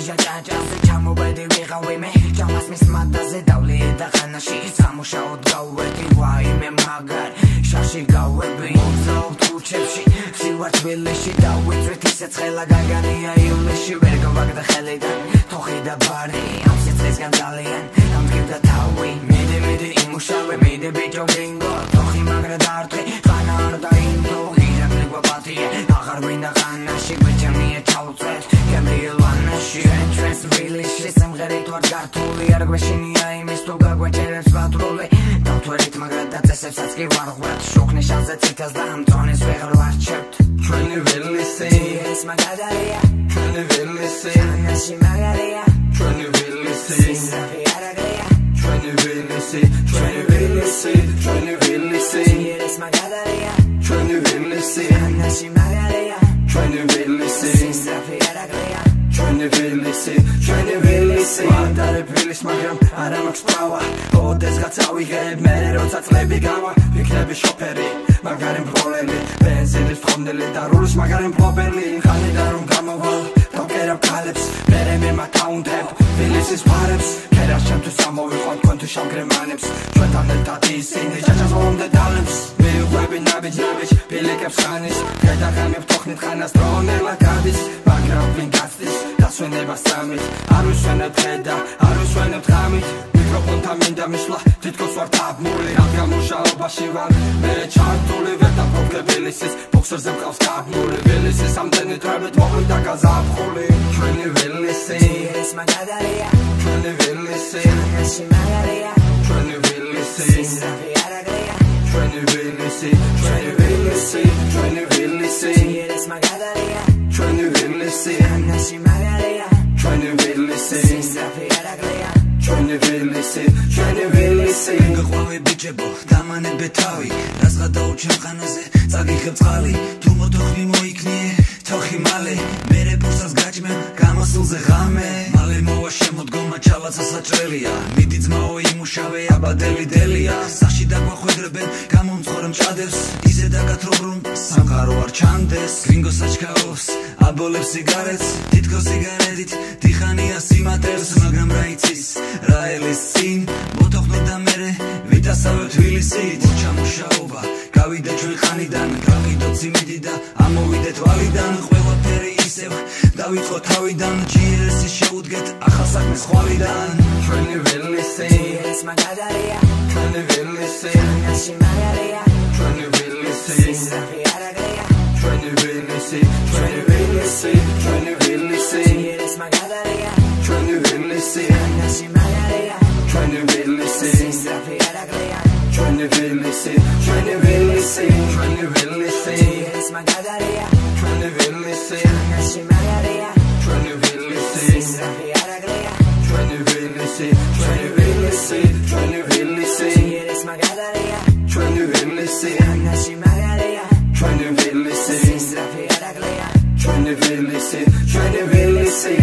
ვიჟა ჭაჭაზე ჩამოვედი ვიღავი მე ჭამას მის მატაზე დავლიე და ხანაში სამუშაოდ გავვედი ვაიმე მაგარ შაში გავები მოგზაურობ ქუჩებში ვსივარ თბილისში დავიწვით ისეც ხელა გაგანია ივლისში ვერ გავაგდა ხელიდან თოხი და ბარი ამ სიცხესგან ძალიან ამდგებდა თავი მიდი იმუშავე მიდი ბიჭო გინგო თოხი მაგრა დარტყი ხანა არ დაინდო ირაკლი გვაპატია აღარ ვინდა ხანაში გვეჭამია ჩავწვეთ გემრიელვანაში ჩვენს თბილისში სიმღერით ვარ გართული არ გვეშინია იმის თუ გაგვეჭერებს პატრული დავთვალით მაგრა და წესებსაც კი ვარღვევთ შუქნის შანზე ციტას და ამწონეს ვეღარ ვარჩევთ ჩვენი ვილისი ეს მაგარია ჩვენი ვილისი ანაში მაგარია ჩვენი ვილისი სისრაფი არაგია ჩვენი ვილისი ჩვენი ვილისი ჩვენი ვილისი ეს მაგარია ჩვენი ვილისი ანაში მაგარია ჩვენი ვილისი სისრაფი არაგია ჩვენი ვილისი ჩვენი ვილისი ვანდარე ფილის მაგრამ არა მაქვს პავა ოდეს გაწავიღებ მე როცა წლები გავა ვიქნები შოფერი მაგარი მფროლელი ბენზინის თხოვნელი და რულის მაგარი მფლობელი ხანიდან რომ გამოვალ დავკერავ ქალებს მერე მე მათაუნდებ ვილისის ფარებს ქერას ჩემთვის ამოვიყვან თქვენთვის შავგრემანებს ჩვენთან ერთად ისინი ჭაჭას ვოლომდე დალებს მიუყვები ნაბიჯ ბილიკებს ხანის გადაღამებ თოხნით ხანას დრონელა გადის მაგრამ ვინ გაცდის დასვენებას წამით არ ვისვენებ ხედა არ ვისვენებ ღამით მიკროფონთან მინდა მისვლა თითქოს ვარ დაბმული რადგან მუშაობაში ვარ მე ჩართული ვერ დაპრობგებ ვილისის ბოქსერზე მყავს დაბმული ვილისის ამდენი დროებით მოყვიდა გაზაფხული ჩვენი ვილისი ეს მაგარია ჩვენი ვილისი ანაში მაგარია ჩვენი ვილისი სისრაფი არაგია ჩვენი ვილისი ჩვენი ვილისი ჩვენი ვილისი ეს მაგარია ჩვენი ვილისი ანაში მაგარია ჩვენი ვილისი სისრაფი არაგია ჩვენი ვილისი ჩვენი ვილისი გყვავე ბიჭებო დამანებე თავი რაზღა დაუჩემ ხანაზე წაგიხებ წყალი თუ მოთხოვი მოიქნიე თოხი მალე მერე პურსას გაჭმე გამოსულზე ღამე მალე მოვა შემოდგომა ჩალაცა საჭრელია მიდი ძმაო იმუშავე აბადელი დელია სახში დაგვახვედრებენ გამომწყორ მჭადებს ისე დაგათრობ რომ სამყარო არ ჩანდეს გრინგო საჩქაოს აბოლებს სიგარეტს თითქოს სიგარეტით დიხანია სიმატერს მაგრამ რა იცის რა ელის წინ მოთხოვნე და მერე ვიტასავებ თბილისით მოჩამუშაობა გავიდა ჩვენ ხანიდან გავიდოთ სიმიდი და ამოვიდეთ ვალიდან ყველაფერი ისევ დავიწყო თავიდან GRS-ი შეუდგეთ ახალ საქმეს ხვალიდან ჩვენი ვილისი ეს მაგარია ჩვენი ვილისი ანაში მაგარია ჩვენი ვილისი სისრაფი არაგია ჩვენი ვილისი ჩვენი ვილისი ჩვენი ვილისი ეს მაგარია ჩვენი ვილისი ანაში მაგარია ჩვენი ვილისი სისრაფი არაგია ჩვენი ვილისი ჩვენი ვილისი ჩვენი ვილისი ეს მაგარია ჩვენი ვილისი ანაში მაგარია ჩვენი ვილისი სისრაფი არაგია ჩვენი ვილისი ჩვენი ვილისი ჩვენი ვილისი ეს მაგარია ჩვენი ვილისი ანაში მაგარია ჩვენი ვილისი სისრაფი არაგია ჩვენი ვილისი ჩვენი ვილისი